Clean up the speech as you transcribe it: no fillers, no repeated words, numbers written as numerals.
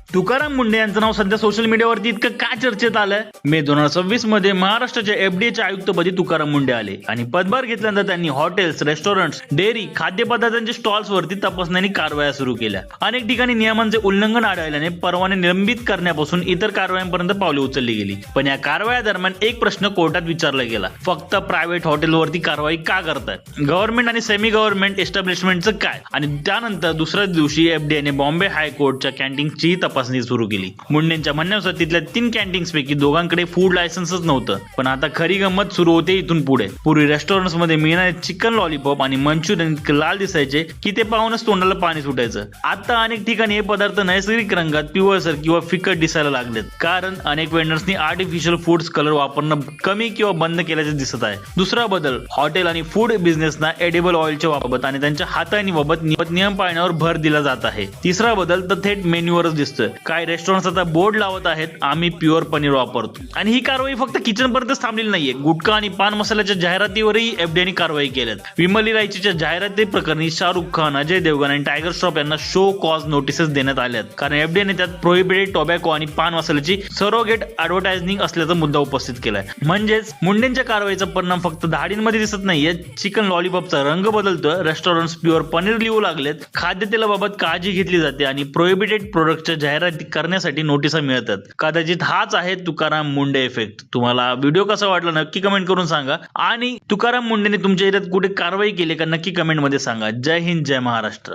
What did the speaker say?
तुकाराम मुंडे यांचं नाव सध्या सोशल मीडियावरती इतकं का चर्चेत आलंय? मे 2026 मध्ये महाराष्ट्राच्या एफडीएच्या आयुक्तपदी तुकाराम मुंडे आले आणि पदभार घेतल्यानंतर त्यांनी हॉटेल्स, रेस्टॉरंट्स, डेअरी, खाद्यपदार्थांच्या स्टॉल्स वरती तपासणी कारवाया सुरू केल्या. अनेक ठिकाणी नियमांचे उल्लंघन आढळल्याने परवाने निलंबित करण्यापासून इतर कारवायांपर्यंत पावले उचलली गेली. पण या कारवाया दरम्यान एक प्रश्न कोर्टात विचारला गेला, फक्त प्रायव्हेट हॉटेलवरती कारवाई का करतात? गव्हर्नमेंट आणि सेमी गव्हर्नमेंट एस्टॅब्लिशमेंटचं काय? आणि त्यानंतर दुसऱ्याच दिवशी एफडीएने बॉम्बे हायकोर्टच्या कॅन्टीनची तपासणी सुरू केली. मुंडेंच्या म्हणण्यानुसार तिथल्या 3 कॅन्टीन्स पैकी दोघांकडे फूड लायसन्सच नव्हतं. पण आता खरी गंमत सुरू होते इथून पुढे. पूर्वी रेस्टॉरंट्स मध्ये मिळणारे चिकन लॉलीपॉप आणि मंचुरियन इतके लाल दिसायचे की ते पाहूनच तोंडाला पाणी सुटायचं. आता अनेक ठिकाणी हे पदार्थ नैसर्गिक रंगात पिवळसर किंवा फिकट दिसायला लागलेत, कारण अनेक वेंडर्सनी आर्टिफिशियल फूड्स कलर वापरणं कमी किंवा बंद केल्याचे दिसत आहे. दुसरा बदल, हॉटेल आणि फूड बिझनेसना एडिबल ऑइलच्या बाबत आणि त्यांच्या हाताळणीबाबत नियम पाळण्यावर भर दिला जात आहे. तिसरा बदल तर थेट मेन्यूवरच दिसतोय. काही रेस्टॉरंट्स आता बोर्ड लावत आहेत, आम्ही प्युअर पनीर वापरतो. आणि ही कारवाई फक्त किचन पर्यंतच थांबलेली नाहीये. गुटखा आणि पान मसाल्याच्या जाहिरातीवरही एफडीएने कारवाई केल्यात. विमल इलायचीच्या जाहिराती प्रकरणी शाहरुख खान, अजय देवगण आणि टायगर श्रॉफ यांना शो कॉज नोटिसेस देण्यात आल्यात, कारण एफडीएने त्यात प्रोहिबिटेड टोबॅको आणि पान मसाल्याची सरोगेट ऍडव्हर्टायझिंग असल्याचा मुद्दा उपस्थित केलाय. म्हणजेच मुंडेंच्या कारवाईचा परिणाम फक्त धाडींमध्ये दिसत नाहीये. चिकन लॉलीपॉपचा रंग बदलतोय, रेस्टॉरंट्स प्युअर पनीर लिहू लागलेत, खाद्यतेलाबाबत काळजी घेतली जाते आणि प्रोहिबिटेड प्रोडक्टच्या जाहिराती करण्यासाठी नोटिसा मिळतात. कदाचित हाच आहे तुकाराम मुंडे इफेक्ट. तुम्हाला व्हिडिओ कसा वाटला नक्की कमेंट करून सांगा. आणि तुकाराम मुंडेने तुमच्या एरियात कुठे कारवाई केली का नक्की कमेंट मध्ये सांगा. जय हिंद, जय महाराष्ट्र.